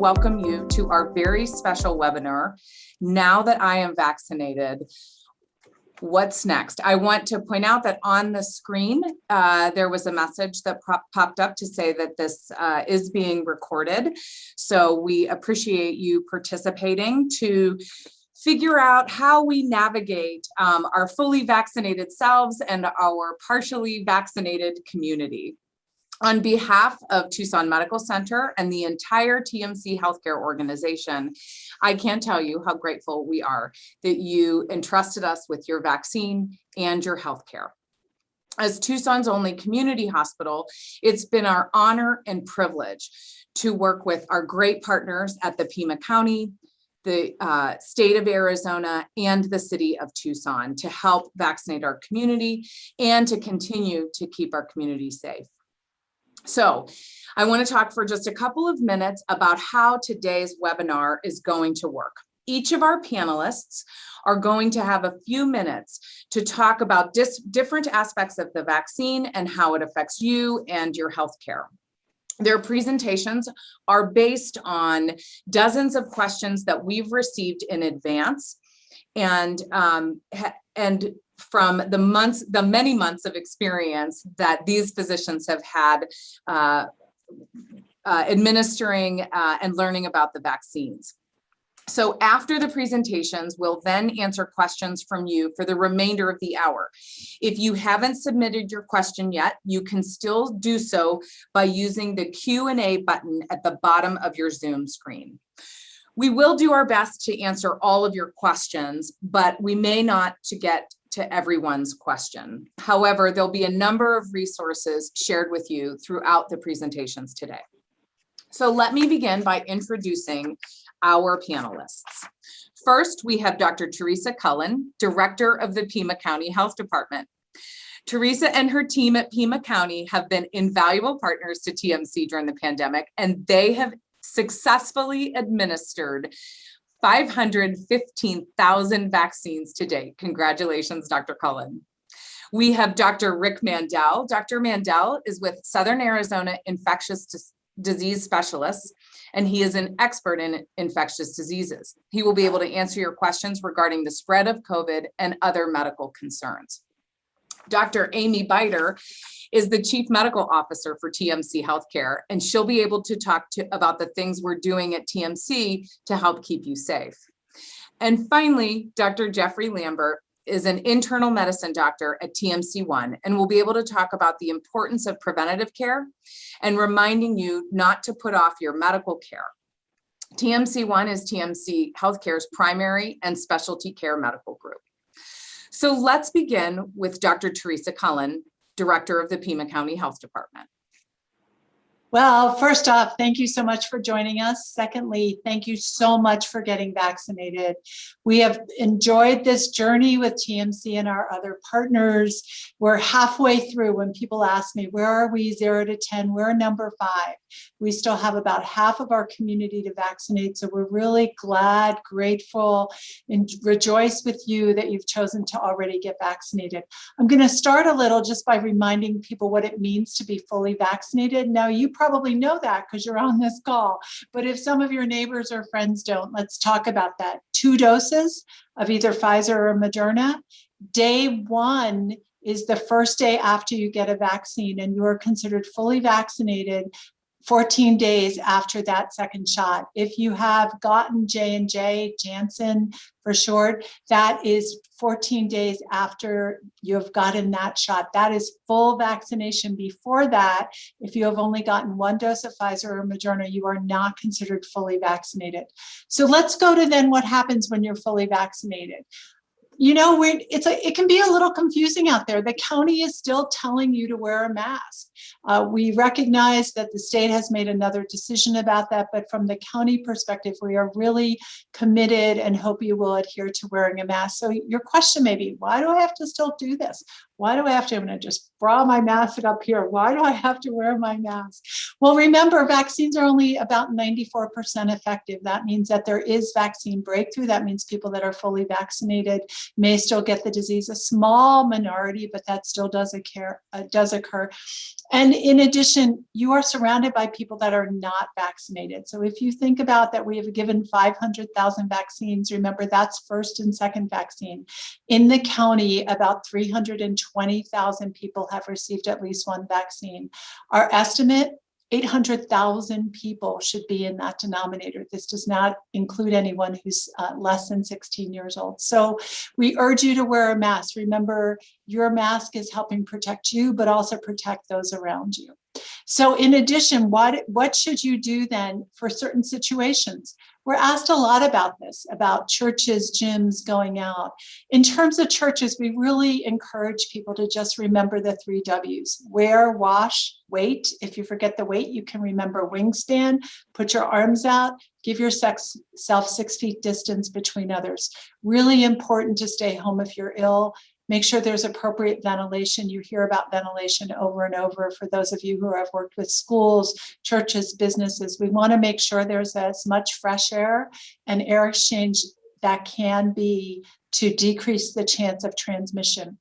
welcome you to our very special webinar, Now That I Am Vaccinated, What's Next? I want to point out that on the screen, there was a message that popped up to say that this is being recorded. So we appreciate you participating to figure out how we navigate our fully vaccinated selves and our partially vaccinated community. On behalf of Tucson Medical Center and the entire TMC healthcare organization, I can't tell you how grateful we are that you entrusted us with your vaccine and your healthcare. As Tucson's only community hospital, it's been our honor and privilege to work with our great partners at the Pima County, the state of Arizona, and the city of Tucson to help vaccinate our community and to continue to keep our community safe. So I want to talk for just a couple of minutes about how today's webinar is going to work. Each of our panelists are going to have a few minutes to talk about different aspects of the vaccine and how it affects you and your healthcare. Their presentations are based on dozens of questions that we've received in advance, and from the many months of experience that these physicians have had administering and learning about the vaccines. So after the presentations, we'll then answer questions from you for the remainder of the hour. If you haven't submitted your question yet, you can still do so by using the Q&A button at the bottom of your Zoom screen. We will do our best to answer all of your questions, but we may not get to everyone's question. However, there'll be a number of resources shared with you throughout the presentations today. So let me begin by introducing our panelists. First, we have Dr. Teresa Cullen, Director of the Pima County Health Department. Teresa and her team at Pima County have been invaluable partners to TMC during the pandemic, and they have successfully administered 515,000 vaccines to date. Congratulations, Dr. Cullen. We have Dr. Rick Mandel. Dr. Mandel is with Southern Arizona Infectious Disease Specialists, and he is an expert in infectious diseases. He will be able to answer your questions regarding the spread of COVID and other medical concerns. Dr. Amy Beiter is the Chief Medical Officer for TMC Healthcare, and she'll be able to talk about the things we're doing at TMC to help keep you safe. And finally, Dr. Jeffrey Lambert is an internal medicine doctor at TMCOne, and will be able to talk about the importance of preventative care and reminding you not to put off your medical care. TMCOne is TMC Healthcare's primary and specialty care medical group. So let's begin with Dr. Teresa Cullen, Director of the Pima County Health Department. Well, first off, thank you so much for joining us. Secondly, thank you so much for getting vaccinated. We have enjoyed this journey with TMC and our other partners. We're halfway through. When people ask me, where are we, 0 to 10? We're number 5. We still have about half of our community to vaccinate. So we're really glad, grateful, and rejoice with you that you've chosen to already get vaccinated. I'm going to start a little just by reminding people what it means to be fully vaccinated. Now, you probably know that because you're on this call, but if some of your neighbors or friends don't, let's talk about that. 2 doses of either Pfizer or Moderna. Day 1 is the first day after you get a vaccine, and you are considered fully vaccinated 14 days after that second shot. If you have gotten J&J, Janssen for short, that is 14 days after you have gotten that shot. That is full vaccination. Before that, if you have only gotten 1 dose of Pfizer or Moderna, you are not considered fully vaccinated. So let's go to then what happens when you're fully vaccinated. You know, it can be a little confusing out there. The county is still telling you to wear a mask. We recognize that the state has made another decision about that, but from the county perspective, we are really committed and hope you will adhere to wearing a mask. So your question may be, why do I have to still do this? Why do I have to? I'm going to just draw my mask up here. Why do I have to wear my mask? Well, remember, vaccines are only about 94% effective. That means that there is vaccine breakthrough. That means people that are fully vaccinated may still get the disease, a small minority, but that still does occur. And in addition, you are surrounded by people that are not vaccinated. So if you think about that, we have given 500,000 vaccines. Remember, that's first and second vaccine. In the county, about 320,000 people have received at least one vaccine. Our estimate, 800,000 people should be in that denominator. This does not include anyone who's less than 16 years old. So we urge you to wear a mask. Remember, your mask is helping protect you, but also protect those around you. So in addition, what should you do then for certain situations? We're asked a lot about this, about churches, gyms, going out. In terms of churches, we really encourage people to just remember the 3 W's. Wear, wash, wait. If you forget the wait, you can remember wingspan, put your arms out, give yourself 6 feet distance between others. Really important to stay home if you're ill. Make sure there's appropriate ventilation. You hear about ventilation over and over. For those of you who have worked with schools, churches, businesses, we want to make sure there's as much fresh air and air exchange that can be to decrease the chance of transmission.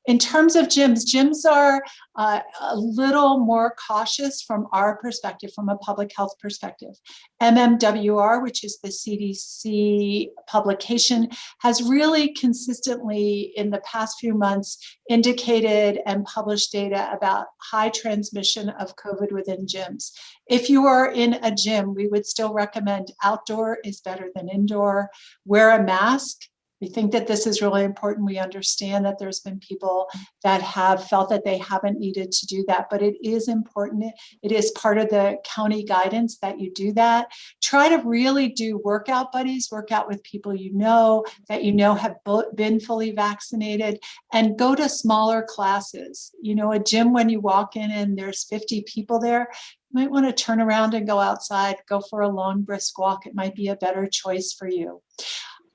In terms of gyms are a little more cautious from our perspective, from a public health perspective. MMWR, which is the CDC publication, has really consistently in the past few months indicated and published data about high transmission of COVID within gyms. If you are in a gym, we would still recommend outdoor is better than indoor. Wear a mask. We think that this is really important. We understand that there's been people that have felt that they haven't needed to do that, but it is important. It is part of the county guidance that you do that. Try to really do workout buddies, work out with people that you know have been fully vaccinated, and go to smaller classes. You know, a gym, when you walk in and there's 50 people there, you might want to turn around and go outside, go for a long brisk walk. It might be a better choice for you.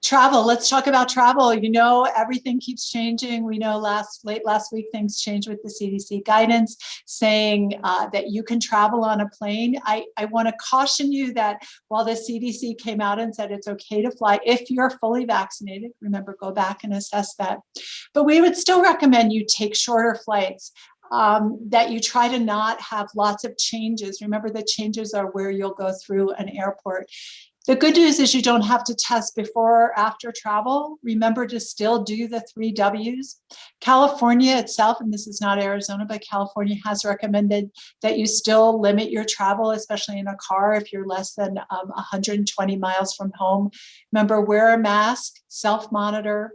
Travel, let's talk about travel. You know, everything keeps changing. We know late last week, things changed with the CDC guidance saying that you can travel on a plane. I want to caution you that while the CDC came out and said it's okay to fly if you're fully vaccinated, remember, go back and assess that. But we would still recommend you take shorter flights. That you try to not have lots of changes. Remember, the changes are where you'll go through an airport. The good news is you don't have to test before or after travel. Remember to still do the 3 W's. California itself, and this is not Arizona, but California has recommended that you still limit your travel, especially in a car, if you're less than 120 miles from home. Remember, wear a mask, self-monitor.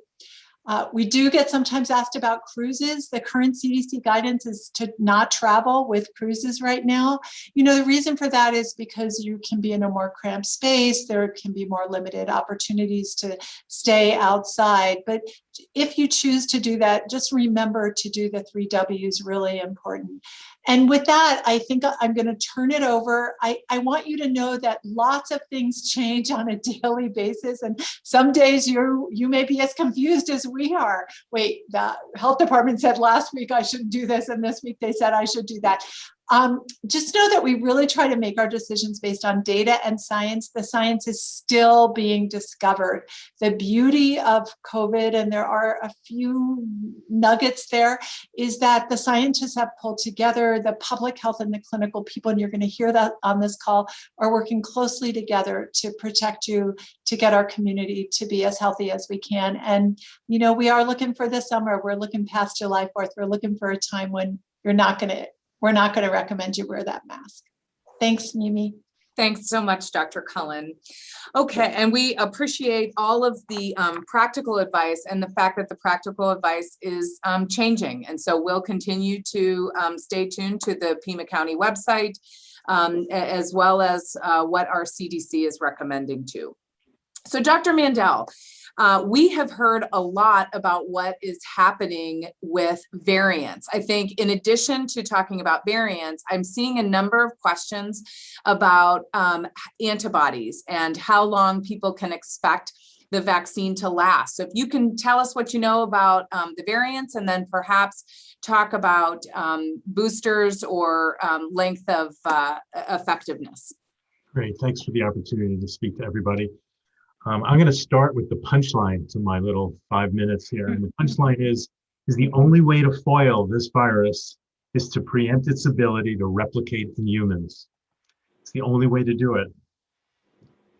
We do get sometimes asked about cruises. The current CDC guidance is to not travel with cruises right now. You know, the reason for that is because you can be in a more cramped space. There can be more limited opportunities to stay outside. But if you choose to do that, just remember to do the 3 W's, really important. And with that, I think I'm going to turn it over. I want you to know that lots of things change on a daily basis. And some days you may be as confused as we are. Wait, the health department said last week I shouldn't do this, and this week they said I should do that. Just know that we really try to make our decisions based on data and science. The science is still being discovered. The beauty of COVID, and there are a few nuggets there, is that the scientists have pulled together the public health and the clinical people, and you're going to hear that on this call, are working closely together to protect you, to get our community to be as healthy as we can. And, you know, we are looking for the summer. We're looking past July 4th. We're looking for a time when we're not going to recommend you wear that mask. Thanks, Mimi. Thanks so much, Dr. Cullen. Okay, and we appreciate all of the practical advice and the fact that the practical advice is changing. And so we'll continue to stay tuned to the Pima County website, as well as what our CDC is recommending too. So Dr. Mandel, we have heard a lot about what is happening with variants. I think in addition to talking about variants, I'm seeing a number of questions about antibodies and how long people can expect the vaccine to last. So if you can tell us what you know about the variants, and then perhaps talk about boosters or length of effectiveness. Great, thanks for the opportunity to speak to everybody. I'm going to start with the punchline to my little 5 minutes here. And the punchline is the only way to foil this virus is to preempt its ability to replicate in humans. It's the only way to do it.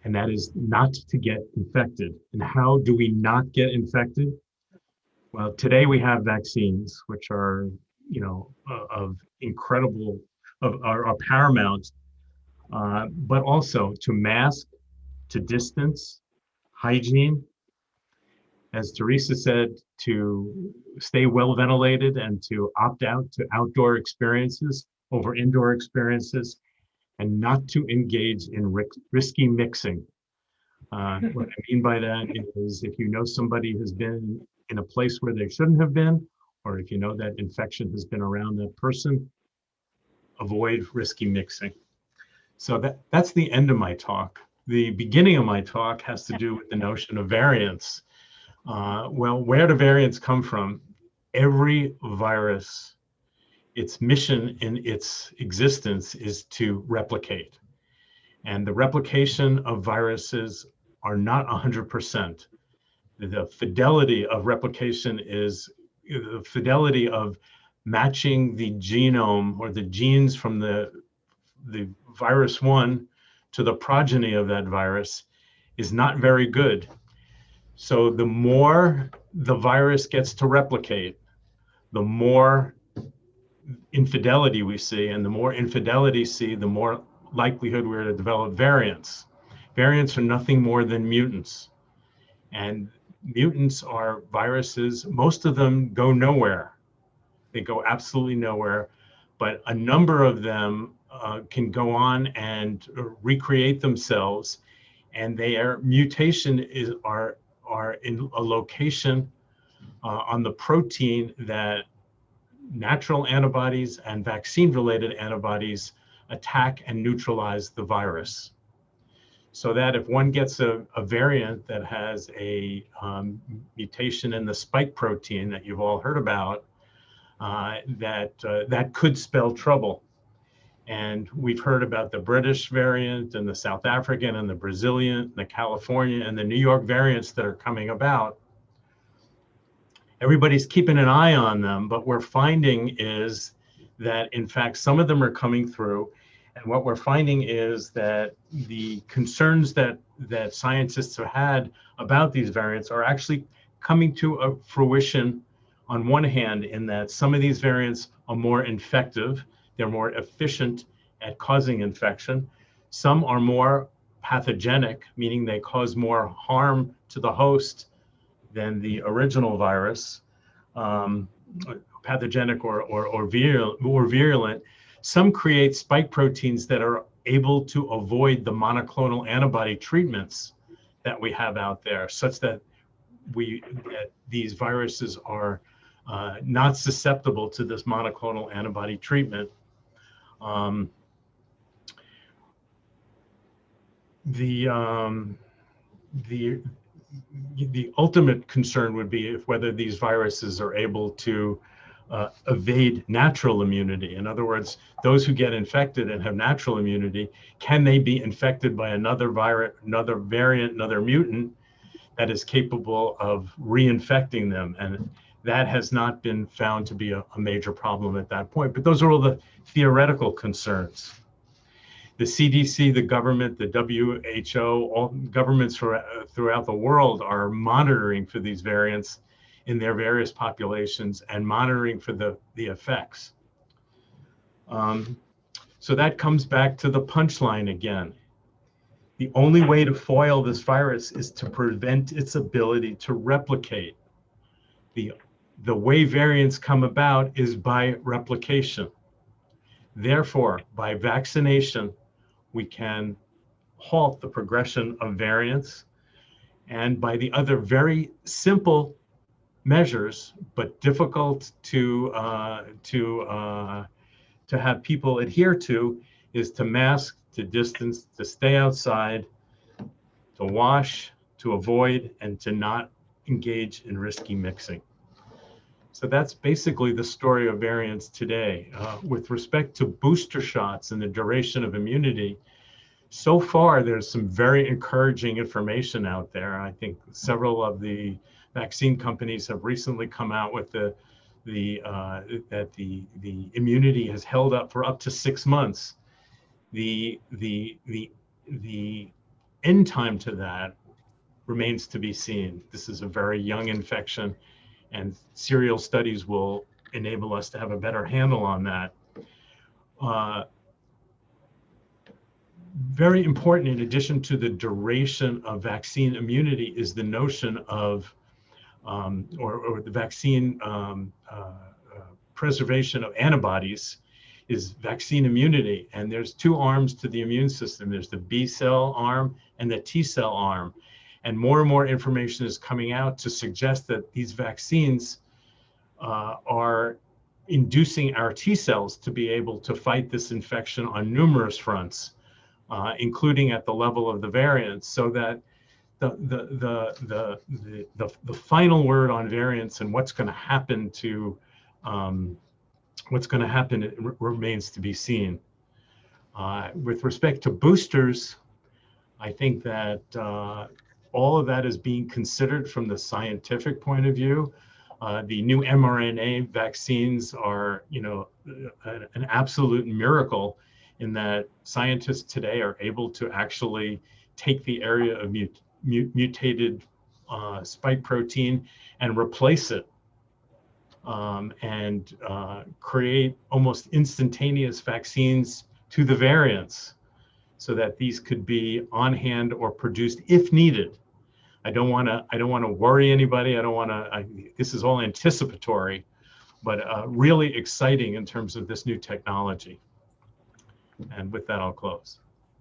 And that is not to get infected. And how do we not get infected? Well, today we have vaccines, which are, of incredible, are paramount, but also to mask, to distance, hygiene, as Teresa said, to stay well ventilated and to opt out to outdoor experiences over indoor experiences, and not to engage in risky mixing. What I mean by that is if you know somebody has been in a place where they shouldn't have been, or if you know that infection has been around that person, avoid risky mixing. So that's the end of my talk. The beginning of my talk has to do with the notion of variants. Well, where do variants come from? Every virus, its mission in its existence is to replicate. And the replication of viruses are not 100%. The fidelity of replication is the fidelity of matching the genome or the genes from the virus 1 to the progeny of that virus is not very good. So the more the virus gets to replicate, the more infidelity we see, and the more infidelity see, the more likelihood we're to develop variants. Variants are nothing more than mutants. And mutants are viruses. Most of them go nowhere. They go absolutely nowhere. But a number of them can go on and recreate themselves. And their mutation are in a location on the protein that natural antibodies and vaccine-related antibodies attack and neutralize the virus. So that if one gets a variant that has a mutation in the spike protein that you've all heard about, that could spell trouble. And we've heard about the British variant and the South African and the Brazilian, the California and the New York variants that are coming about. Everybody's keeping an eye on them, but we're finding is that in fact, some of them are coming through. And what we're finding is that the concerns that scientists have had about these variants are actually coming to a fruition on one hand, in that some of these variants are more infective, they're more efficient at causing infection. Some are more pathogenic, meaning they cause more harm to the host than the original virus, pathogenic or virulent. Some create spike proteins that are able to avoid the monoclonal antibody treatments that we have out there, such that these viruses are not susceptible to this monoclonal antibody treatment. The ultimate concern would be if whether these viruses are able to evade natural immunity. In other words, those who get infected and have natural immunity, can they be infected by another virus, another variant, another mutant that is capable of reinfecting them? And that has not been found to be a major problem at that point. But those are all the theoretical concerns. The CDC, the government, the WHO, all governments throughout the world are monitoring for these variants in their various populations and monitoring for the effects. So that comes back to the punchline again. The only way to foil this virus is to prevent its ability to replicate. The way variants come about is by replication. Therefore, by vaccination, we can halt the progression of variants. And by the other very simple measures, but difficult to have people adhere to, is to mask, to distance, to stay outside, to wash, to avoid and to not engage in risky mixing. So that's basically the story of variants today. With respect to booster shots and the duration of immunity, so far there's some very encouraging information out there. I think several of the vaccine companies have recently come out with that the immunity has held up for up to 6 months. The end time to that remains to be seen. This is a very young infection, and serial studies will enable us to have a better handle on that. Very important, in addition to the duration of vaccine immunity, is the notion of, or the vaccine preservation of antibodies, is vaccine immunity. And there's two arms to the immune system. There's the B cell arm and the T cell arm. And more information is coming out to suggest that these vaccines are inducing our T cells to be able to fight this infection on numerous fronts, including at the level of the variants, so that the final word on variants and what's going to happen to it remains to be seen. With respect to boosters, I think that all of that is being considered from the scientific point of view. The new mRNA vaccines are, an absolute miracle in that scientists today are able to actually take the area of mutated spike protein and replace it, and create almost instantaneous vaccines to the variants, so that these could be on hand or produced if needed. I don't want to worry anybody. This is all anticipatory, but really exciting in terms of this new technology. And with that, I'll close.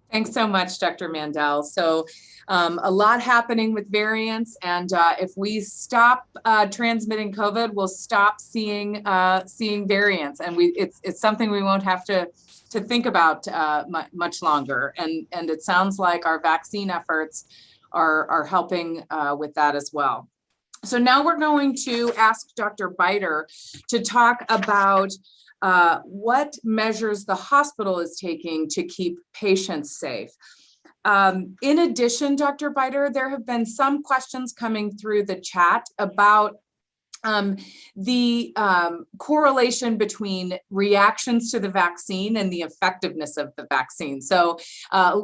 Thanks so much, Dr. Mandel. So a lot happening with variants, and if we stop transmitting COVID, we'll stop seeing variants, and it's something we won't have to think about much longer. And it sounds like our vaccine efforts are helping with that as well. So now we're going to ask Dr. Beiter to talk about what measures the hospital is taking to keep patients safe. In addition, Dr. Beiter, there have been some questions coming through the chat about the correlation between reactions to the vaccine and the effectiveness of the vaccine. So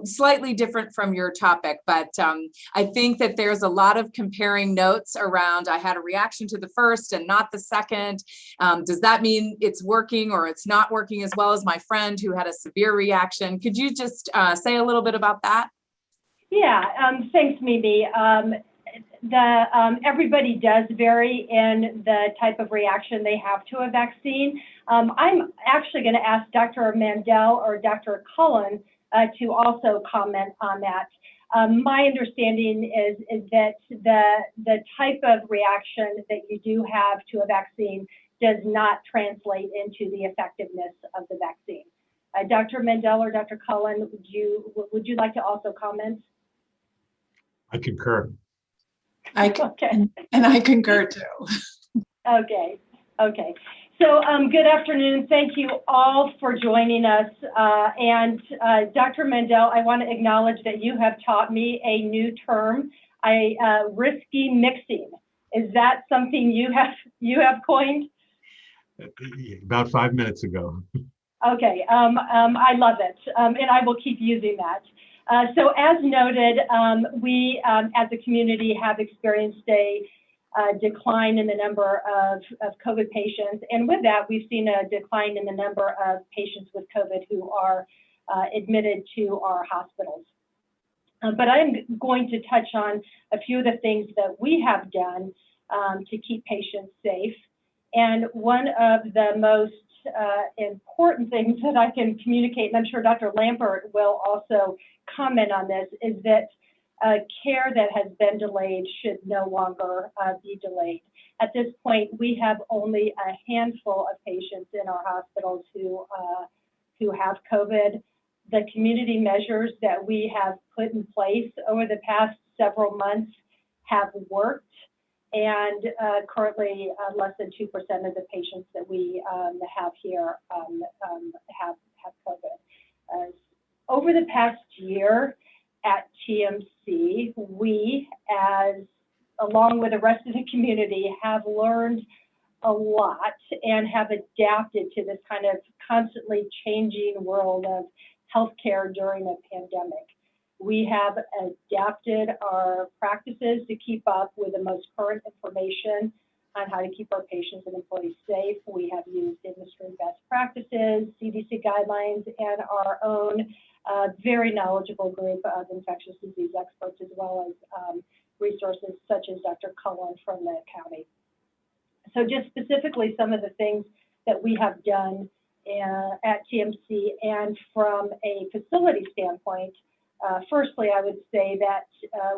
slightly different from your topic, but I think that there's a lot of comparing notes around, I had a reaction to the first and not the second. Does that mean it's working or it's not working as well as my friend who had a severe reaction? Could you just say a little bit about that? Yeah, thanks, Mimi. Everybody does vary in the type of reaction they have to a vaccine. I'm actually going to ask Dr. Mandel or Dr. Cullen to also comment on that. My understanding is that the type of reaction that you do have to a vaccine does not translate into the effectiveness of the vaccine. Dr. Mandel or Dr. Cullen, would you like to also comment? I concur. Okay. And I concur too. Okay. So good afternoon. Thank you all for joining us. And Dr. Mandel, I want to acknowledge that you have taught me a new term, risky mixing. Is that something you have coined? About 5 minutes ago. Okay. I love it, and I will keep using that. So as noted, we as a community have experienced a decline in the number of COVID patients. And with that, we've seen a decline in the number of patients with COVID who are admitted to our hospitals. But I'm going to touch on a few of the things that we have done to keep patients safe. And one of the most important things that I can communicate, and I'm sure Dr. Lambert will also comment on this, is that care that has been delayed should no longer be delayed. At this point, we have only a handful of patients in our hospitals who have COVID. The community measures that we have put in place over the past several months have worked, and currently less than 2% of the patients that we have here have COVID. Over the past year at TMC, we, along with the rest of the community, have learned a lot and have adapted to this kind of constantly changing world of healthcare during a pandemic. We have adapted our practices to keep up with the most current information on how to keep our patients and employees safe. We have used industry best practices, CDC guidelines, and our own very knowledgeable group of infectious disease experts, as well as resources such as Dr. Cullen from the county. So just specifically some of the things that we have done at TMC, and from a facility standpoint, firstly, I would say that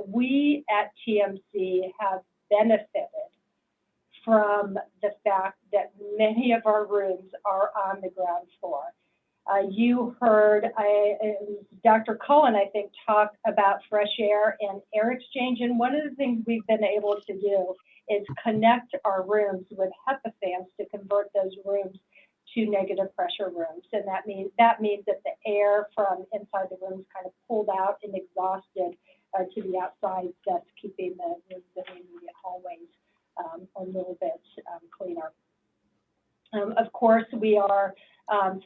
we at TMC have benefited from the fact that many of our rooms are on the ground floor. You heard Dr. Cullen, I think, talk about fresh air and air exchange, and one of the things we've been able to do is connect our rooms with HEPA fans to convert those rooms to negative pressure rooms, and that means that the air from inside the rooms kind of pulled out and exhausted to the outside, thus keeping the immediate hallways a little bit cleaner. Of course, we are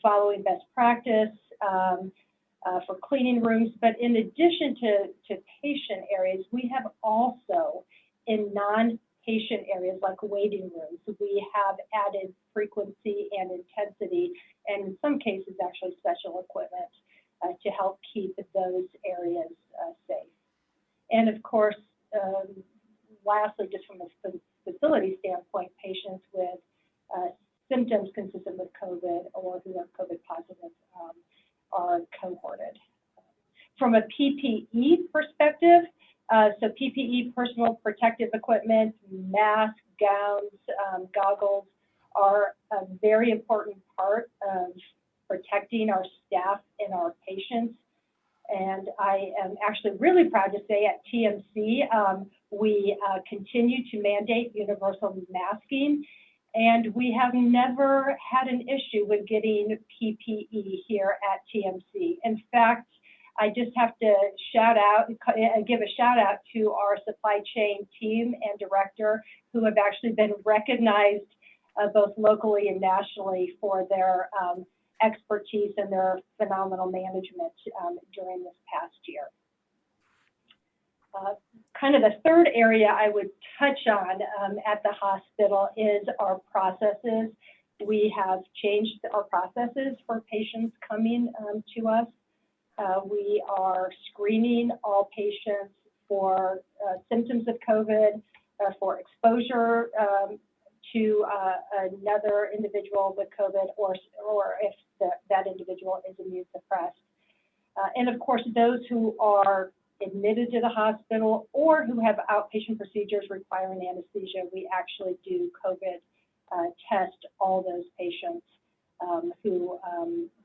following best practice for cleaning rooms, but in addition to patient areas, we have also, in non-patient areas like waiting rooms, we have added frequency and intensity, and in some cases actually special equipment to help keep those areas safe. And of course, lastly, just from a facility standpoint, patients with symptoms consistent with COVID or who are COVID positive are cohorted. From a PPE perspective, so PPE, personal protective equipment, masks, gowns, goggles are a very important part of protecting our staff and our patients. And I am actually really proud to say at TMC, we continue to mandate universal masking, and we have never had an issue with getting PPE here at TMC. In fact, I just have to give a shout out to our supply chain team and director, who have actually been recognized both locally and nationally for their expertise and their phenomenal management during this past year. Kind of the third area I would touch on at the hospital is our processes. We have changed our processes for patients coming to us. We are screening all patients for symptoms of COVID, for exposure to another individual with COVID, or if that individual is immune suppressed. And of course, those who are admitted to the hospital or who have outpatient procedures requiring anesthesia, we actually do COVID test all those patients who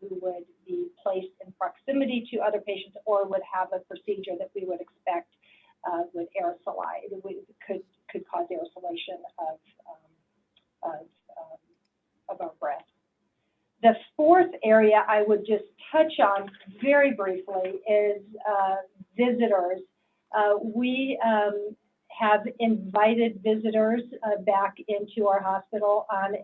would be placed in proximity to other patients or would have a procedure that we would expect would aerosolize, could cause aerosolation of our breath. The fourth area I would just touch on very briefly is visitors. We have invited visitors back into our hospital on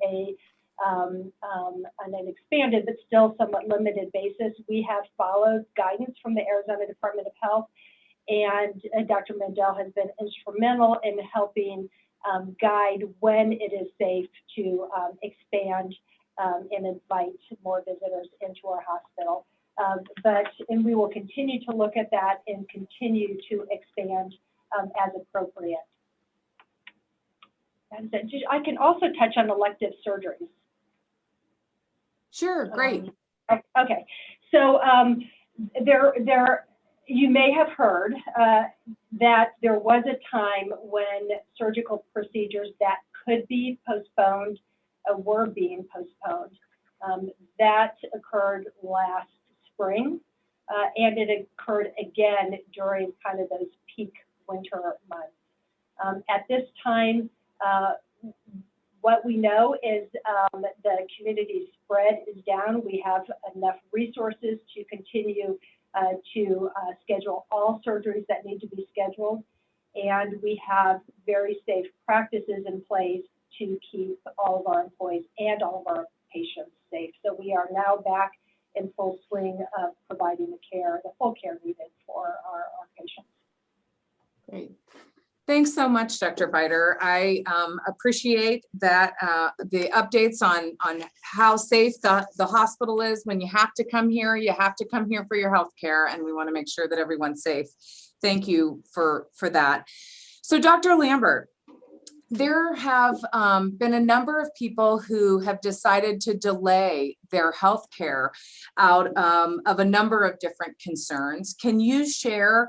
an expanded but still somewhat limited basis. We have followed guidance from the Arizona Department of Health, and Dr. Mandel has been instrumental in helping guide when it is safe to expand and invite more visitors into our hospital. And we will continue to look at that and continue to expand as appropriate. And I can also touch on elective surgeries. Sure, great. Okay, so you may have heard that there was a time when surgical procedures that could be postponed were being postponed. That occurred last spring, and it occurred again during kind of those peak winter months. At this time, what we know is the community spread is down. We have enough resources to continue to schedule all surgeries that need to be scheduled. And we have very safe practices in place to keep all of our employees and all of our patients safe. So we are now back in full swing of providing the care, the full care needed for our patients. Great. Thanks so much, Dr. Beiter. I appreciate that the updates on how safe the hospital is. When you have to come here, you have to come here for your health care, and we want to make sure that everyone's safe. Thank you for that. So, Dr. Lambert, there have been a number of people who have decided to delay their health care out of a number of different concerns. Can you share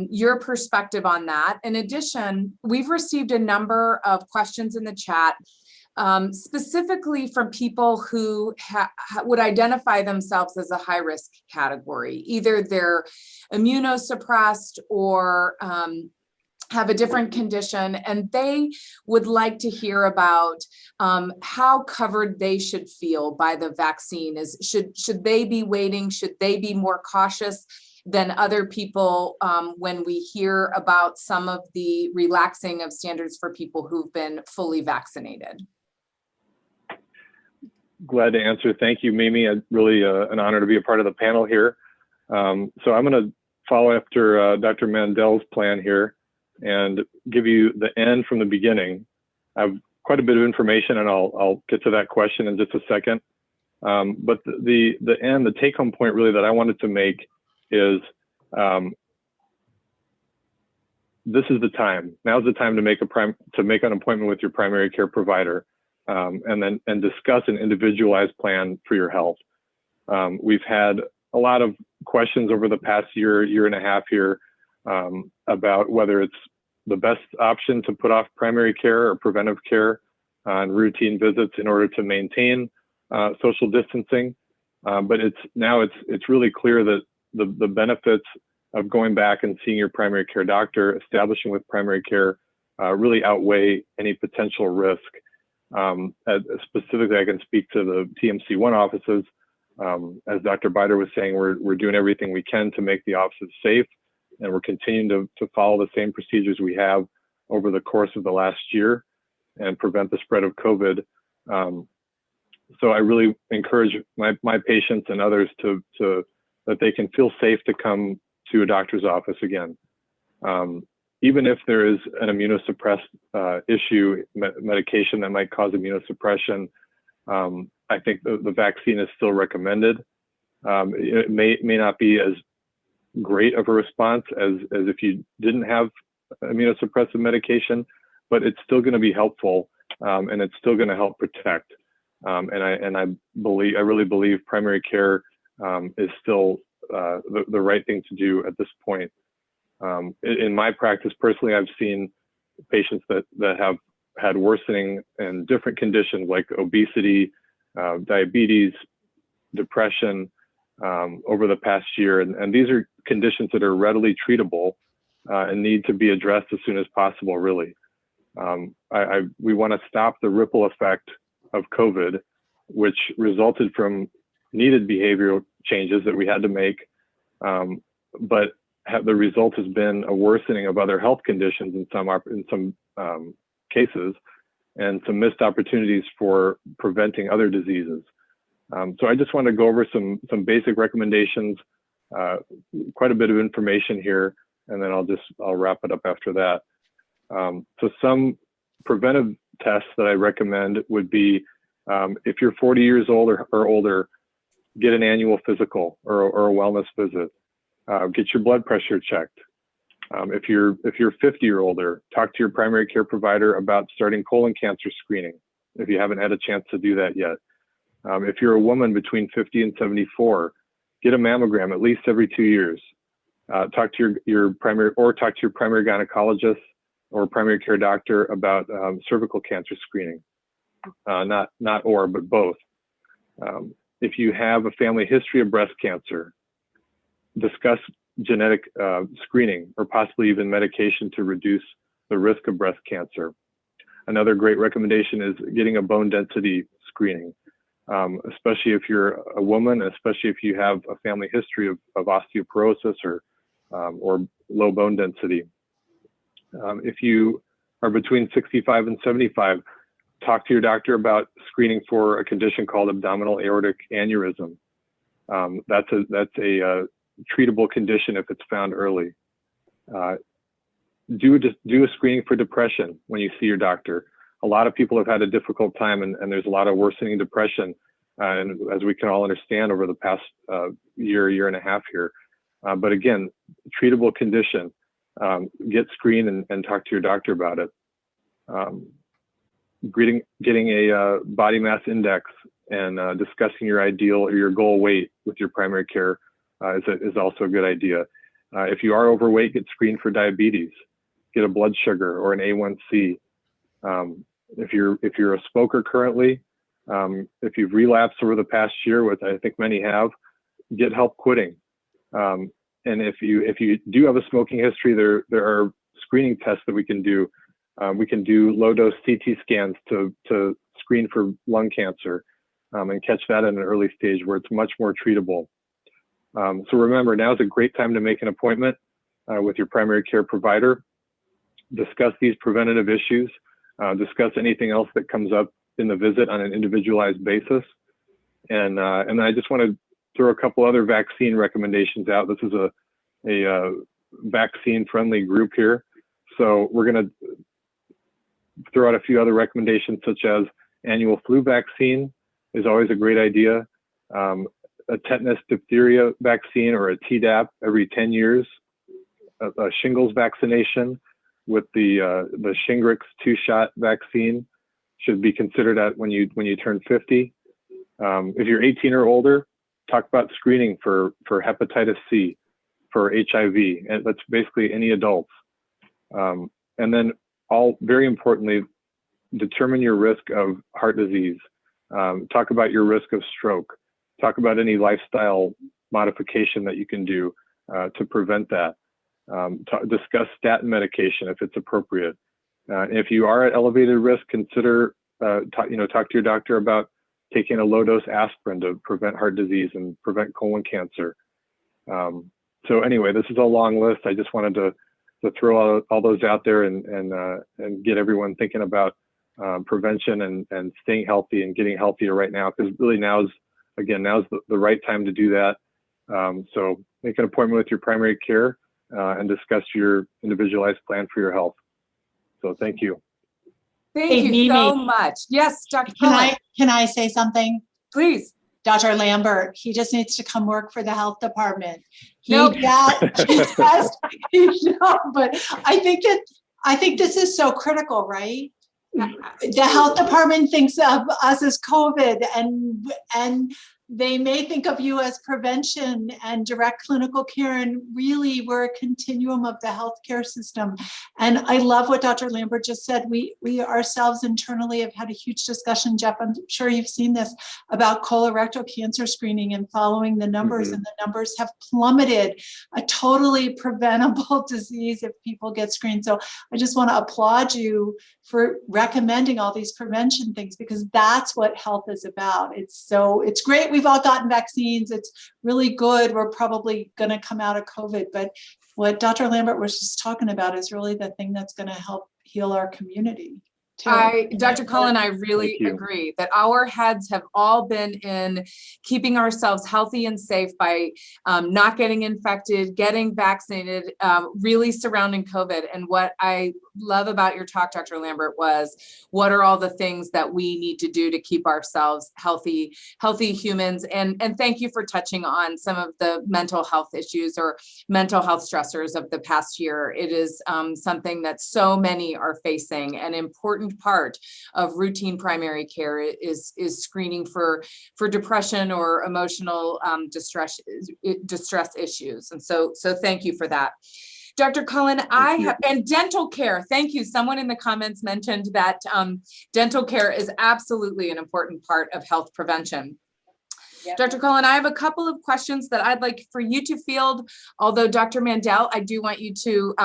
your perspective on that? In addition, we've received a number of questions in the chat, specifically from people who would identify themselves as a high-risk category. Either they're immunosuppressed or have a different condition, and they would like to hear about how covered they should feel by the vaccine. Should they be waiting? Should they be more cautious than other people when we hear about some of the relaxing of standards for people who've been fully vaccinated? Glad to answer. Thank you, Mimi. Really an honor to be a part of the panel here. So I'm going to follow after Dr. Mandel's plan here and give you the end from the beginning. I have quite a bit of information, and I'll get to that question in just a second. But the end, the take-home point really that I wanted to make is this is the time. Now's the time to make an appointment with your primary care provider, and discuss an individualized plan for your health. We've had a lot of questions over the past year and a half here about whether it's the best option to put off primary care or preventive care and routine visits in order to maintain social distancing. But it's really clear that the benefits of going back and seeing your primary care doctor, establishing with primary care, really outweigh any potential risk. Specifically, I can speak to the TMCOne offices. As Dr. Beiter was saying, we're doing everything we can to make the offices safe, and we're continuing to follow the same procedures we have over the course of the last year and prevent the spread of COVID. So I really encourage my patients and others that they can feel safe to come to a doctor's office again. Even if there is an immunosuppressed issue, medication that might cause immunosuppression, I think the vaccine is still recommended. It may not be as great of a response as if you didn't have immunosuppressive medication, but it's still going to be helpful, and it's still going to help protect. And I really believe primary care is still the right thing to do at this point. In my practice, personally, I've seen patients that have had worsening and different conditions like obesity, diabetes, depression over the past year. And these are conditions that are readily treatable and need to be addressed as soon as possible, really. We want to stop the ripple effect of COVID, which resulted from needed behavioral changes that we had to make, but the result has been a worsening of other health conditions in some cases, and some missed opportunities for preventing other diseases. So I just want to go over some basic recommendations, quite a bit of information here, and then I'll wrap it up after that. So some preventive tests that I recommend would be, if you're 40 years old or older, get an annual physical or a wellness visit. Get your blood pressure checked. If you're 50 or older, talk to your primary care provider about starting colon cancer screening if you haven't had a chance to do that yet. If you're a woman between 50 and 74, get a mammogram at least every 2 years. Talk to your primary gynecologist or primary care doctor about cervical cancer screening. But both. If you have a family history of breast cancer, discuss genetic screening or possibly even medication to reduce the risk of breast cancer. Another great recommendation is getting a bone density screening, especially if you're a woman, especially if you have a family history of osteoporosis or low bone density. If you are between 65 and 75, talk to your doctor about screening for a condition called abdominal aortic aneurysm. That's a treatable condition if it's found early. Do a screening for depression when you see your doctor. A lot of people have had a difficult time, and there's a lot of worsening depression, and as we can all understand over the past year and a half here. But again, treatable condition. Get screened and talk to your doctor about it. Getting a body mass index and discussing your ideal or your goal weight with your primary care is also a good idea. If you are overweight, get screened for diabetes. Get a blood sugar or an A1C. If you're a smoker currently, if you've relapsed over the past year, which I think many have, get help quitting. And if you do have a smoking history, there are screening tests that we can do. We can do low-dose CT scans to screen for lung cancer and catch that at an early stage where it's much more treatable. So remember, now is a great time to make an appointment with your primary care provider. Discuss these preventative issues. Discuss anything else that comes up in the visit on an individualized basis. And I just want to throw a couple other vaccine recommendations out. This is a vaccine-friendly group here. So we're going to throw out a few other recommendations, such as annual flu vaccine is always a great idea. A tetanus diphtheria vaccine or a Tdap every 10 years. A shingles vaccination with the Shingrix 2-shot vaccine should be considered at when you turn 50. If you're 18 or older, talk about screening for hepatitis C, for HIV, and that's basically any adults. And then very importantly, determine your risk of heart disease. Talk about your risk of stroke. Talk about any lifestyle modification that you can do to prevent that. Discuss statin medication if it's appropriate. If you are at elevated risk, consider talk to your doctor about taking a low-dose aspirin to prevent heart disease and prevent colon cancer. So anyway, this is a long list. I just wanted to throw all those out there and get everyone thinking about prevention and staying healthy and getting healthier right now, because really now's the right time to do that. So make an appointment with your primary care and discuss your individualized plan for your health. So thank you. Thank you so much. Yes, Dr. Cullen. Can I say something? Please. Dr. Lambert, he just needs to come work for the health department. Nope. But I think this is so critical, right? The health department thinks of us as COVID, and they may think of you as prevention and direct clinical care, and really we're a continuum of the healthcare system. And I love what Dr. Lambert just said. We ourselves internally have had a huge discussion, Jeff, I'm sure you've seen this, about colorectal cancer screening and following the numbers, and the numbers have plummeted. A totally preventable disease if people get screened. So I just want to applaud you for recommending all these prevention things, because that's what health is about. It's great we've all gotten vaccines. It's really good. We're probably going to come out of COVID, but what Dr. Lambert was just talking about is really the thing that's going to help heal our community too. Dr. Cullen, I really agree that our heads have all been in keeping ourselves healthy and safe by not getting infected, getting vaccinated, really surrounding COVID. And what I love about your talk, Dr. Lambert, was what are all the things that we need to do to keep ourselves healthy humans. And thank you for touching on some of the mental health issues or mental health stressors of the past year. It is something that so many are facing. An important part of routine primary care is screening for depression or emotional distress issues. And so thank you for that. Dr. Cullen, and dental care. Thank you. Someone in the comments mentioned that dental care is absolutely an important part of health prevention. Yep. Dr. Cullen, I have a couple of questions that I'd like for you to field. Although Dr. Mandel, I do want you to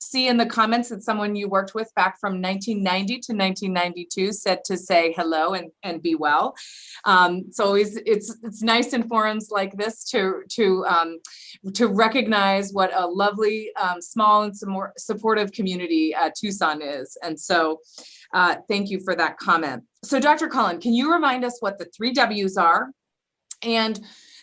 see in the comments that someone you worked with back from 1990 to 1992 said to say hello and be well. So it's nice in forums like this to recognize what a lovely, small and some more supportive community Tucson is. And so thank you for that comment. So Dr. Cullen, can you remind us what the 3 W's are? And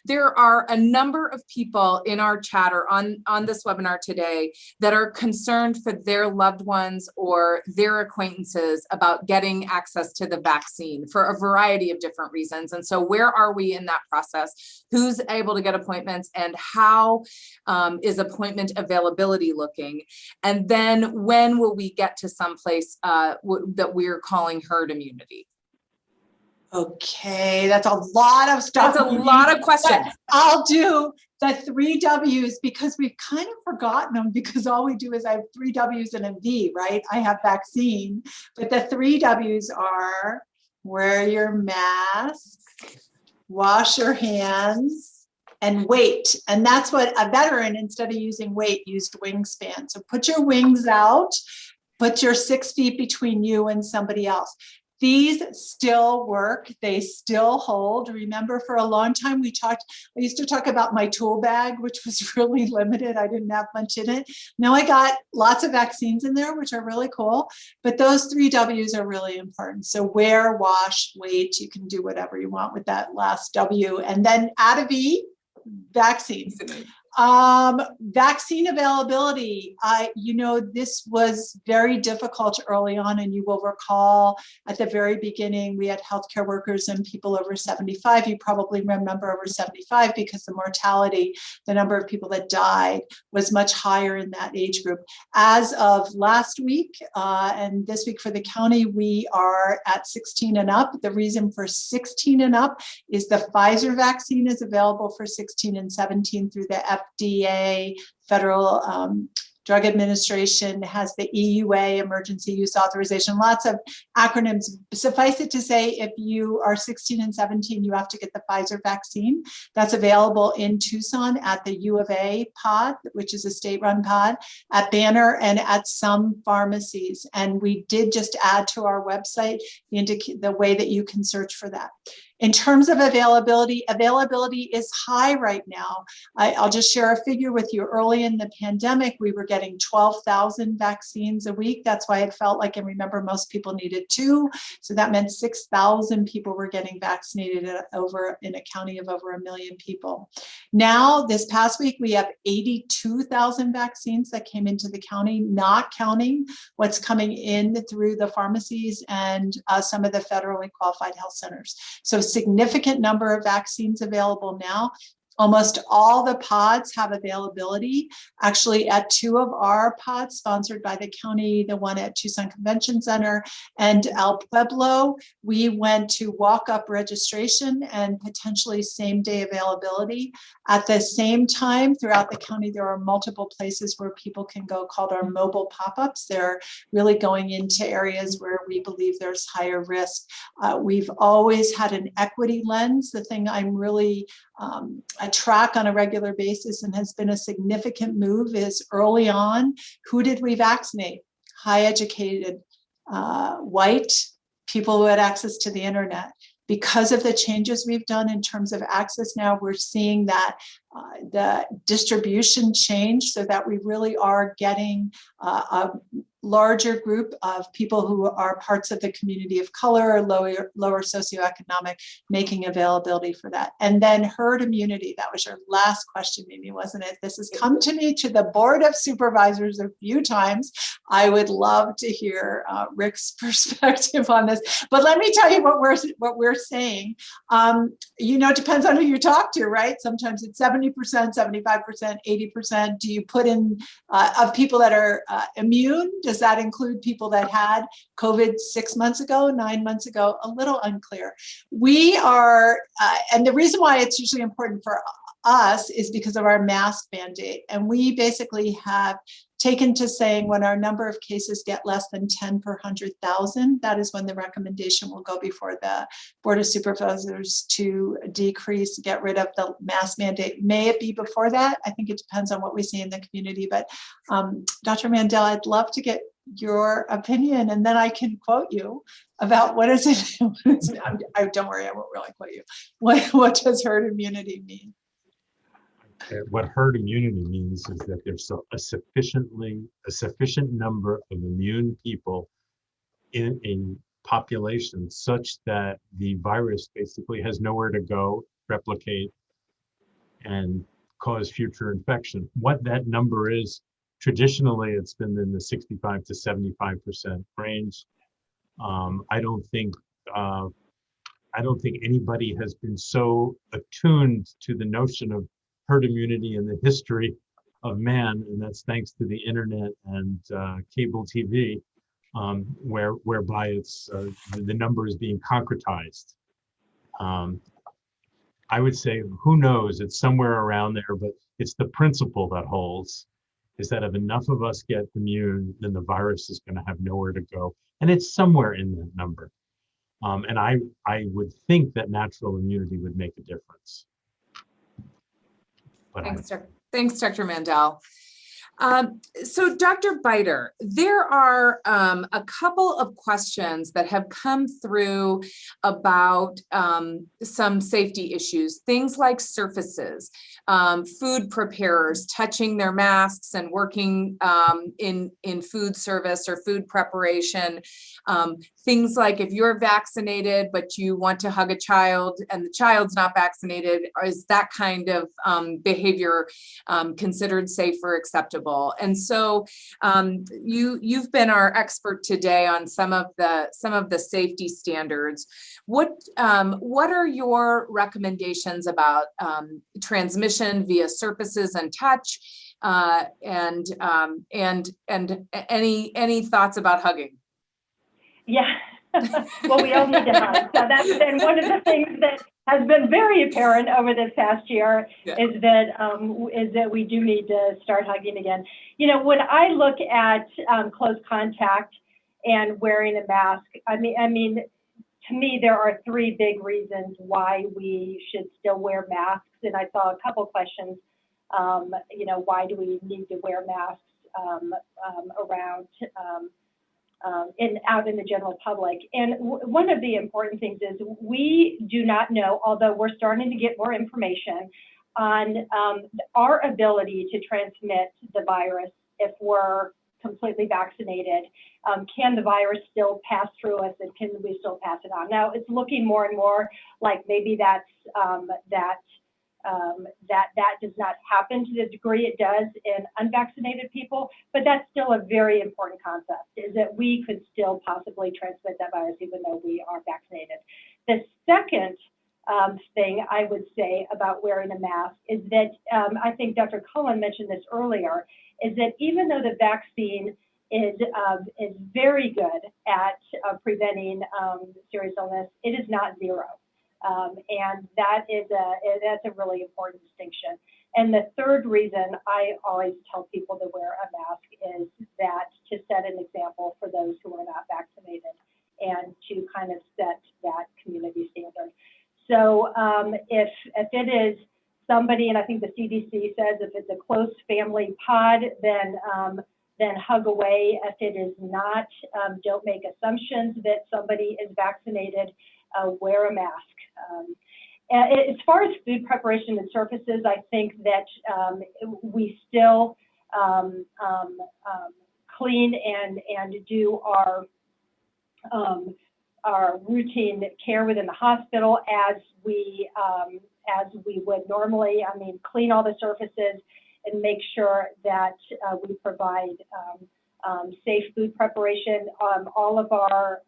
there are a number of people in our chatter on this webinar today that are concerned for their loved ones or their acquaintances about getting access to the vaccine for a variety of different reasons. And so where are we in that process? Who's able to get appointments, and how is appointment availability looking? And then when will we get to someplace that we're calling herd immunity? Okay, that's a lot of stuff. That's a lot of questions. I'll do the 3 W's because we've kind of forgotten them, because all we do is I have 3 W's and a V, right? I have vaccine, but the 3 W's are wear your mask, wash your hands, and wait. And that's what a veteran, instead of using weight, used wingspan. So put your wings out, put your 6 feet between you and somebody else. These still work. They still hold. Remember, for a long time, I used to talk about my tool bag, which was really limited. I didn't have much in it. Now I got lots of vaccines in there, which are really cool. But those 3 W's are really important. So wear, wash, wait. You can do whatever you want with that last W. And then add a V, vaccine. Vaccine availability. This was very difficult early on, and you will recall at the very beginning, we had healthcare workers and people over 75. You probably remember over 75 because the mortality, the number of people that died, was much higher in that age group. As of last week and this week for the county, we are at 16 and up. The reason for 16 and up is the Pfizer vaccine is available for 16 and 17 through the FDA, Federal Drug Administration, has the EUA, Emergency Use Authorization, lots of acronyms. Suffice it to say, if you are 16 and 17, you have to get the Pfizer vaccine. That's available in Tucson at the U of A pod, which is a state-run pod, at Banner, and at some pharmacies. And we did just add to our website the way that you can search for that. In terms of availability is high right now. I'll just share a figure with you. Early in the pandemic, we were getting 12,000 vaccines a week. That's why it felt like, and remember, most people needed 2. So that meant 6,000 people were getting vaccinated in a county of over 1 million people. Now, this past week, we have 82,000 vaccines that came into the county, not counting what's coming in through the pharmacies and some of the federally qualified health centers. So significant number of vaccines available now. Almost all the pods have availability. Actually, at 2 of our pods sponsored by the county, the one at Tucson Convention Center and El Pueblo, we went to walk-up registration and potentially same-day availability. At the same time, throughout the county, there are multiple places where people can go called our mobile pop-ups. They're really going into areas where we believe there's higher risk. We've always had an equity lens. The thing I'm really I track on a regular basis and has been a significant move is early on, who did we vaccinate? High educated, white people who had access to the internet. Because of the changes we've done in terms of access now, we're seeing that the distribution change so that we really are getting a larger group of people who are parts of the community of color or lower socioeconomic, making availability for that. And then herd immunity, that was your last question, Mimi, wasn't it? This has come to me to the Board of Supervisors a few times. I would love to hear Rick's perspective on this, but let me tell you what we're saying. It depends on who you talk to, right? Sometimes it's 70%, 75%, 80%. Do you put in of people that are immune? Does that include people that had COVID 6 months ago, 9 months ago? A little unclear. We are, and the reason why it's usually important for us is because of our mask mandate. And we basically have taken to saying when our number of cases get less than 10 per 100,000, that is when the recommendation will go before the Board of Supervisors to decrease, get rid of the mask mandate. May it be before that? I think it depends on what we see in the community. But Dr. Mandel, I'd love to get your opinion, and then I can quote you about what is it. Don't worry, I won't really quote you. What does herd immunity mean? What herd immunity means is that there's a sufficient number of immune people in a population such that the virus basically has nowhere to go, replicate, and cause future infection. What that number is, traditionally, it's been in the 65 to 75% range. I don't think anybody has been so attuned to the notion of herd immunity in the history of man, and that's thanks to the internet and cable TV, whereby it's the number is being concretized. I would say, who knows? It's somewhere around there, but it's the principle that holds. Is that if enough of us get immune, then the virus is going to have nowhere to go, and it's somewhere in that number. And I would think that natural immunity would make a difference. But Thanks, Dr. Mandel. So Dr. Beiter, there are a couple of questions that have come through about some safety issues, things like surfaces, food preparers touching their masks and working in food service or food preparation, things like if you're vaccinated but you want to hug a child and the child's not vaccinated, is that kind of behavior considered safe or acceptable? And so you've been our expert today on some of the safety standards. What are your recommendations about transmission via surfaces and touch, and any thoughts about hugging? Yeah, well, we all need to hug. So that's been one of the things that has been very apparent over this past year. Yeah. is that we do need to start hugging again. You know, when I look at close contact and wearing a mask, I mean, to me, there are three big reasons why we should still wear masks. And I saw a couple questions, you know, why do we need to wear masks around out in the general public? And one of the important things is we do not know, although we're starting to get more information on our ability to transmit the virus if we're completely vaccinated. Can the virus still pass through us, and can we still pass it on? Now it's looking more and more like maybe that does not happen to the degree it does in unvaccinated people, but that's still a very important concept, is that we could still possibly transmit that virus even though we are vaccinated. The second thing I would say about wearing a mask is that I think Dr. Cullen mentioned this earlier, is that even though the vaccine is very good at preventing serious illness, it is not zero. And that's a really important distinction. And the third reason I always tell people to wear a mask is that to set an example for those who are not vaccinated and to kind of set that community standard. So if it is somebody, and I think the CDC says if it's a close family pod, then hug away. If it is not, don't make assumptions that somebody is vaccinated. Wear a mask. As far as food preparation and surfaces, I think that we still clean and do our routine care within the hospital as we would normally. I mean, clean all the surfaces and make sure that we provide safe food preparation. All of our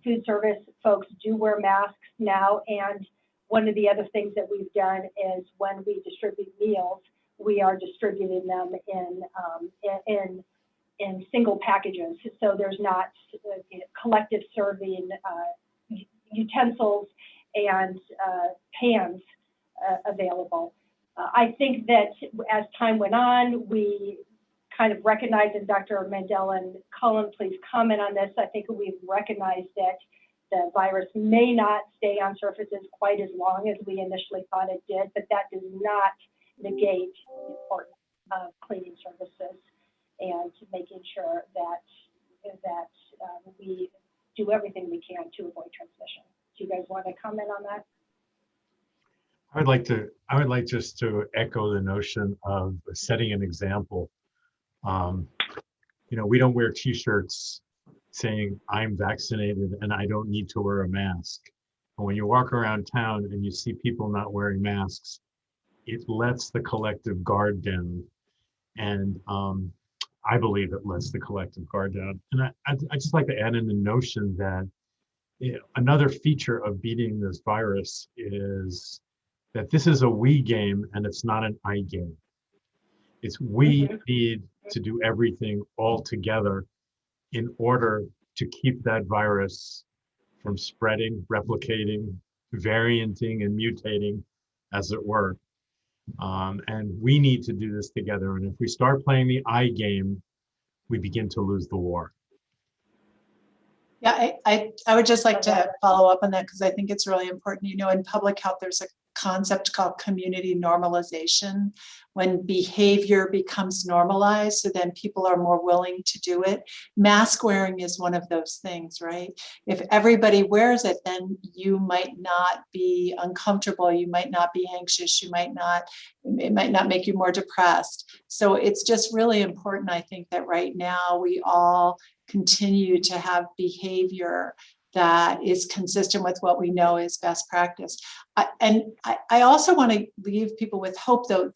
food service folks do wear masks now, and one of the other things that we've done is when we distribute meals, we are distributing them in single packages, so there's not collective serving utensils and pans available. I think that as time went on, we kind of recognized, and Dr. Mandel and Cullen, please comment on this. I think we've recognized that the virus may not stay on surfaces quite as long as we initially thought it did, but that does not negate the importance of cleaning services and making sure that we do everything we can to avoid transmission. Do you guys want to comment on that? I would like just to echo the notion of setting an example. We don't wear T-shirts saying I'm vaccinated and I don't need to wear a mask. And when you walk around town and you see people not wearing masks, it lets the collective guard down. And I believe it lets the collective guard down. And I just like to add in the notion that another feature of beating this virus is that this is a we game and it's not an I game. It's we need to do everything all together in order to keep that virus from spreading, replicating, varianting, and mutating, as it were. And we need to do this together. And if we start playing the I game, we begin to lose the war. Yeah, I would just like to follow up on that because I think it's really important. In public health, there's a concept called community normalization, when behavior becomes normalized, so then people are more willing to do it. Mask wearing is one of those things, right? If everybody wears it, then you might not be uncomfortable, you might not be anxious, it might not make you more depressed. So it's just really important, I think, that right now we all continue to have behavior that is consistent with what we know is best practice. I also want to leave people with hope, though.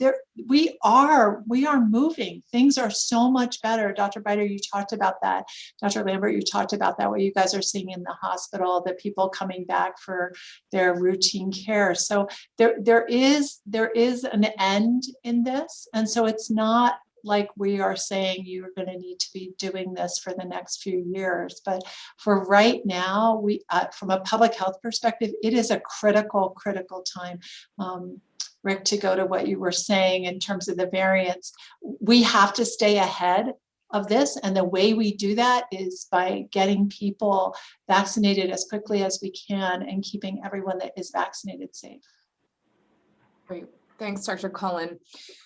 We are moving. Things are so much better. Dr. Beiter, you talked about that. Dr. Lambert, you talked about that, what you guys are seeing in the hospital, the people coming back for their routine care. So there is an end in this. And so it's not like we are saying you're going to need to be doing this for the next few years. But for right now, we, from a public health perspective, it is a critical time. Rick, to go to what you were saying in terms of the variants, we have to stay ahead of this. And the way we do that is by getting people vaccinated as quickly as we can and keeping everyone that is vaccinated safe. Great. Thanks, Dr. Cullen.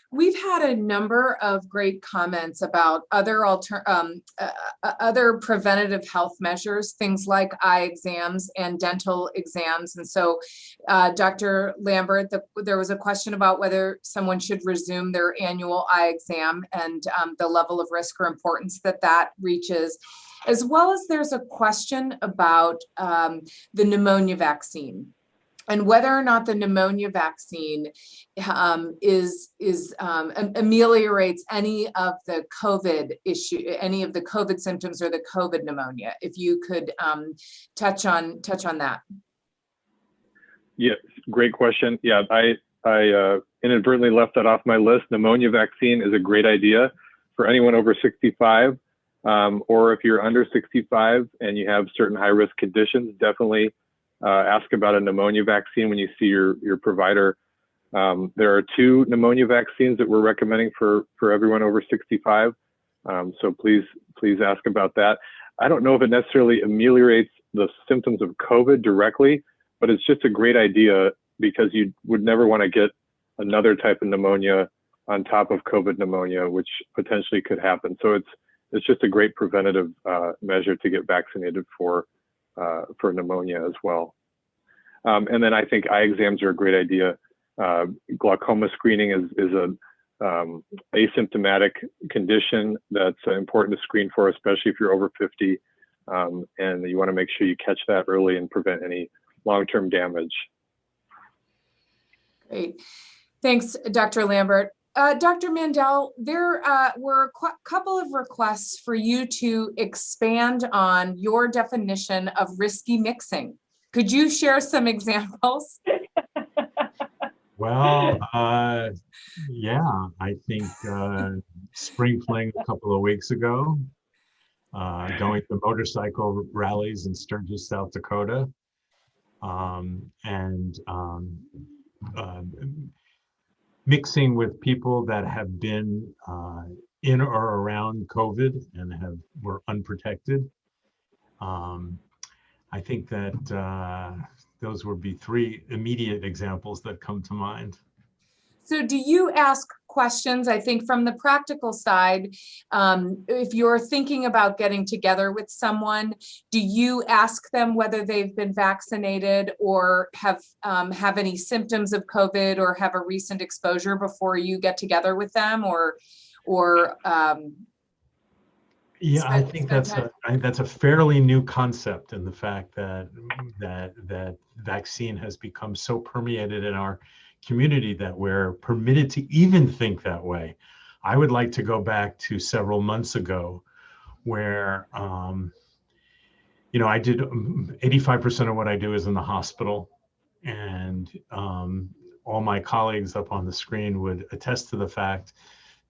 We've had a number of great comments about other preventative health measures, things like eye exams and dental exams. And so, Dr. Lambert, there was a question about whether someone should resume their annual eye exam and the level of risk or importance that reaches, as well as there's a question about the pneumonia vaccine, and whether or not the pneumonia vaccine ameliorates any of the COVID issue, any of the COVID symptoms or the COVID pneumonia. If you could touch on that. Yes, great question. Yeah, I inadvertently left that off my list. Pneumonia vaccine is a great idea for anyone over 65, or if you're under 65 and you have certain high risk conditions, definitely ask about a pneumonia vaccine when you see your provider. There are 2 pneumonia vaccines that we're recommending for everyone over 65. So please ask about that. I don't know if it necessarily ameliorates the symptoms of COVID directly, but it's just a great idea because you would never want to get another type of pneumonia on top of COVID pneumonia, which potentially could happen. So it's just a great preventative measure to get vaccinated for pneumonia as well. And then I think eye exams are a great idea. Glaucoma screening is a asymptomatic condition that's important to screen for, especially if you're over 50. And you want to make sure you catch that early and prevent any long-term damage. Great. Thanks, Dr. Lambert. Dr. Mandel, there were a couple of requests for you to expand on your definition of risky mixing. Could you share some examples? Well, yeah, I think spring fling a couple of weeks ago, going to motorcycle rallies in Sturgis, South Dakota, and mixing with people that have been in or around COVID and were unprotected. I think that those would be three immediate examples that come to mind. So do you ask questions? I think from the practical side, if you're thinking about getting together with someone, do you ask them whether they've been vaccinated or have any symptoms of COVID or have a recent exposure before you get together with them, yeah, I think that's a fairly new concept in the fact that vaccine has become so permeated in our community that we're permitted to even think that way. I would like to go back to several months ago where, I did 85% of what I do is in the hospital, and all my colleagues up on the screen would attest to the fact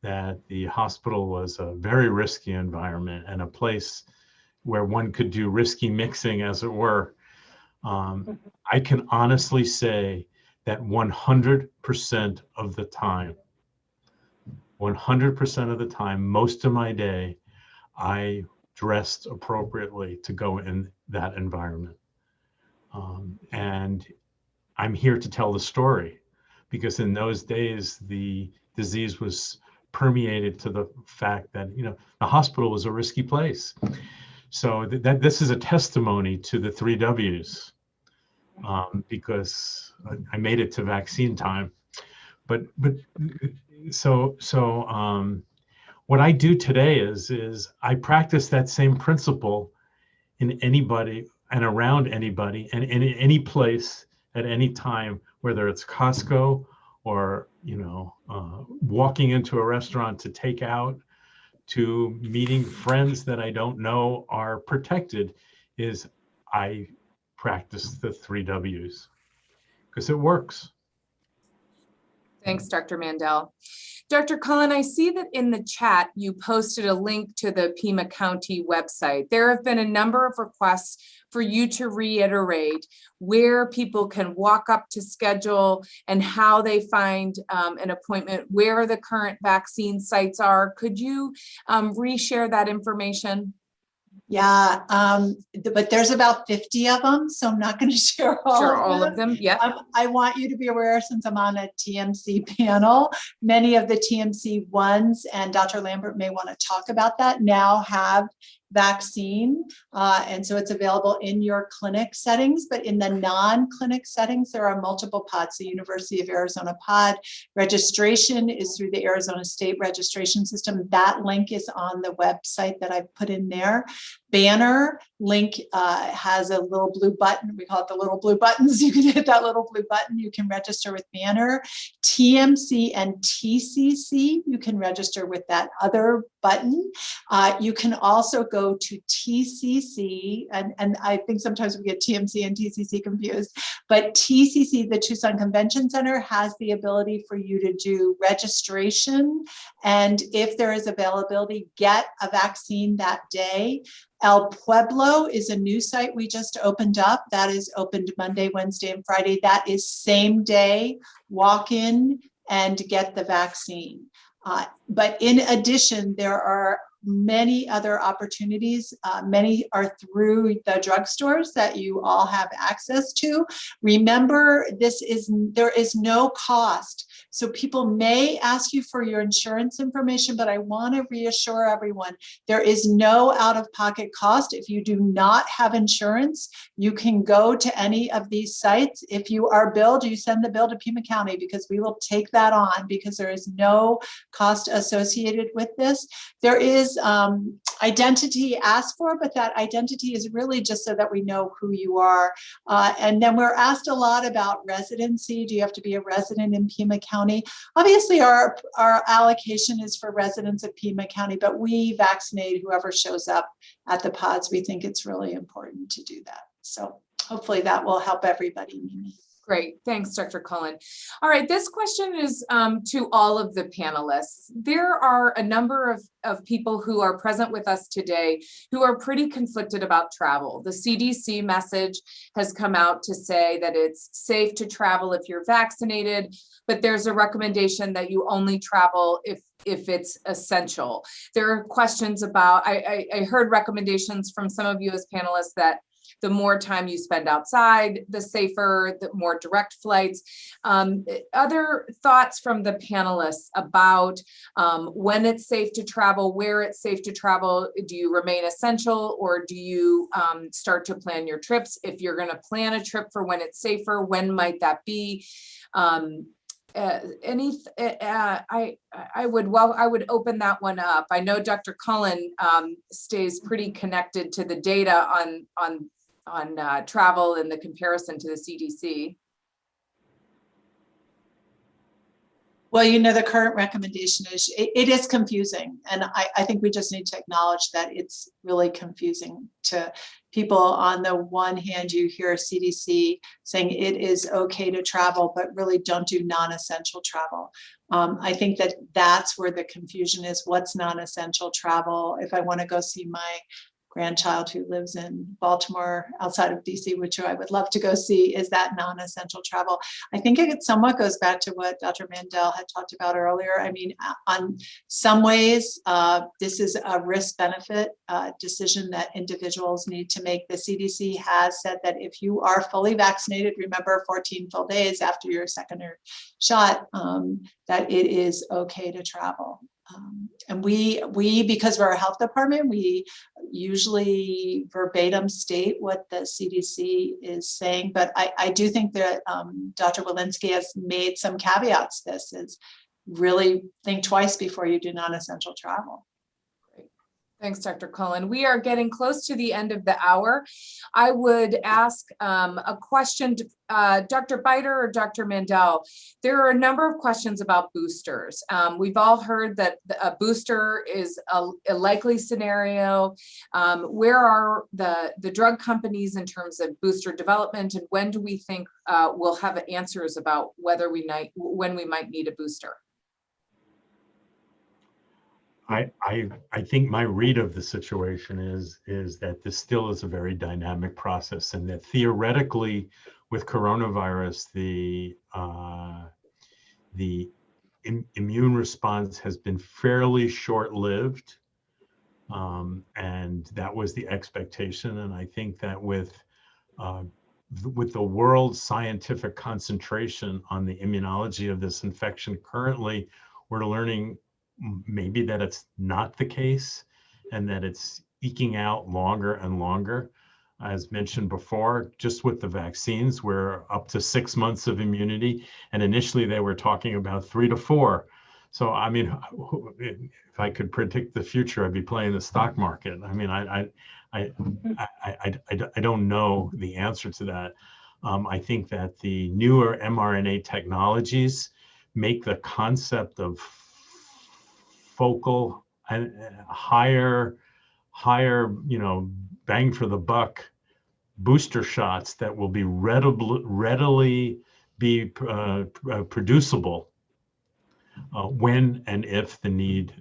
that the hospital was a very risky environment and a place where one could do risky mixing, as it were. I can honestly say that 100% of the time, most of my day, I dressed appropriately to go in that environment. And I'm here to tell the story, because in those days, the disease was permeated to the fact that, the hospital was a risky place. So that this is a testimony to the 3 W's, because I made it to vaccine time. But what I do today is I practice that same principle in anybody and around anybody and in any place at any time, whether it's Costco or walking into a restaurant to take out, to meeting friends that I don't know are protected, is I practice the 3 W's because it works. Thanks, Dr. Mandel. Dr. Cullen, I see that in the chat, you posted a link to the Pima County website. There have been a number of requests for you to reiterate where people can walk up to schedule and how they find an appointment, where the current vaccine sites are. Could you reshare that information? Yeah, but there's about 50 of them, so I'm not going to share all of them. Yeah. I want you to be aware, since I'm on a TMC panel, many of the TMCOnes, and Dr. Lambert may want to talk about that, now have vaccine. And so it's available in your clinic settings, but in the non-clinic settings, there are multiple pods. The University of Arizona pod registration is through the Arizona State registration system. That link is on the website that I put in there. Banner link has a little blue button. We call it the little blue buttons. You can hit that little blue button. You can register with Banner. TMC and TCC, you can register with that other button. You can also go to TCC, and I think sometimes we get TMC and TCC confused, but TCC, the Tucson Convention Center, has the ability for you to do registration, and if there is availability, get a vaccine that day. El Pueblo is a new site we just opened up. That is opened Monday, Wednesday, and Friday. That is same day, walk in and get the vaccine. But in addition, there are many other opportunities. Many are through the drugstores that you all have access to. Remember, there is no cost. So people may ask you for your insurance information, but I want to reassure everyone, there is no out-of-pocket cost. If you do not have insurance, you can go to any of these sites. If you are billed, you send the bill to Pima County, because we will take that on, because there is no cost associated with this. There is identity asked for, but that identity is really just so that we know who you are. And then we're asked a lot about residency. Do you have to be a resident in Pima County? Obviously, our allocation is for residents of Pima County, but we vaccinate whoever shows up at the pods. We think it's really important to do that. So hopefully that will help everybody, Mimi. Great, thanks, Dr. Cullen. All right, this question is to all of the panelists. There are a number of people who are present with us today who are pretty conflicted about travel. The CDC message has come out to say that it's safe to travel if you're vaccinated, but there's a recommendation that you only travel if it's essential. There are questions about, I heard recommendations from some of you as panelists that the more time you spend outside, the safer, the more direct flights. Other thoughts from the panelists about when it's safe to travel, where it's safe to travel. Do you remain essential, or do you start to plan your trips? If you're going to plan a trip for when it's safer, when might that be? I would open that one up. I know Dr. Cullen stays pretty connected to the data on travel and the comparison to the CDC. Well, the current recommendation is, it is confusing. And I think we just need to acknowledge that it's really confusing to people. On the one hand, you hear CDC saying it is okay to travel, but really don't do non-essential travel. I think that's where the confusion is. What's non-essential travel? If I want to go see my grandchild who lives in Baltimore outside of DC, which I would love to go see, is that non-essential travel? I think it somewhat goes back to what Dr. Mandel had talked about earlier. I mean, on some ways, this is a risk-benefit decision that individuals need to make. The CDC has said that if you are fully vaccinated, remember 14 full days after your second shot, that it is okay to travel. And we, because we're a health department, we usually verbatim state what the CDC is saying. But I do think that Dr. Walensky has made some caveats. This is really think twice before you do non-essential travel. Thanks, Dr. Cullen. We are getting close to the end of the hour. I would ask a question to Dr. Beiter or Dr. Mandel. There are a number of questions about boosters. We've all heard that a booster is a likely scenario. Where are the drug companies in terms of booster development, and when do we think we'll have answers about when we might need a booster? I think my read of the situation is that this still is a very dynamic process, and that theoretically with coronavirus, the immune response has been fairly short-lived, and that was the expectation. And I think that with the world's scientific concentration on the immunology of this infection currently, we're learning maybe that it's not the case, and that it's eking out longer and longer. As mentioned before, just with the vaccines, we're up to 6 months of immunity, and initially they were talking about 3 to 4. So, I mean, if I could predict the future, I'd be playing the stock market. I mean, I don't know the answer to that. I think that the newer mRNA technologies make the concept of focal and higher, bang for the buck booster shots that will be readily be producible when and if the need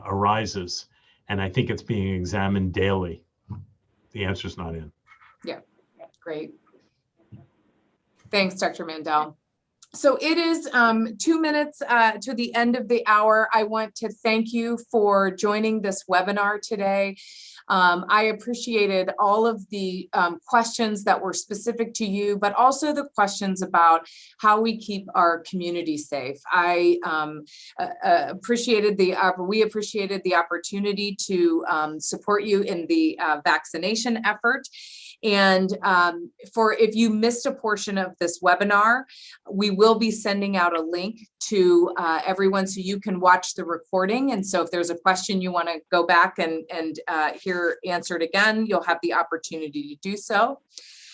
arises. And I think it's being examined daily. The answer's not in. Yeah, great. Thanks, Dr. Mandel. So it is 2 minutes to the end of the hour. I want to thank you for joining this webinar today. I appreciated all of the questions that were specific to you, but also the questions about how we keep our community safe. I appreciated we appreciated the opportunity to support you in the vaccination effort. And if you missed a portion of this webinar, we will be sending out a link to everyone so you can watch the recording. And so if there's a question you want to go back and hear answered again, you'll have the opportunity to do so.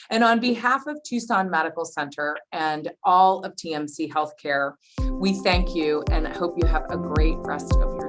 And on behalf of Tucson Medical Center and all of TMC Healthcare, we thank you and I hope you have a great rest of your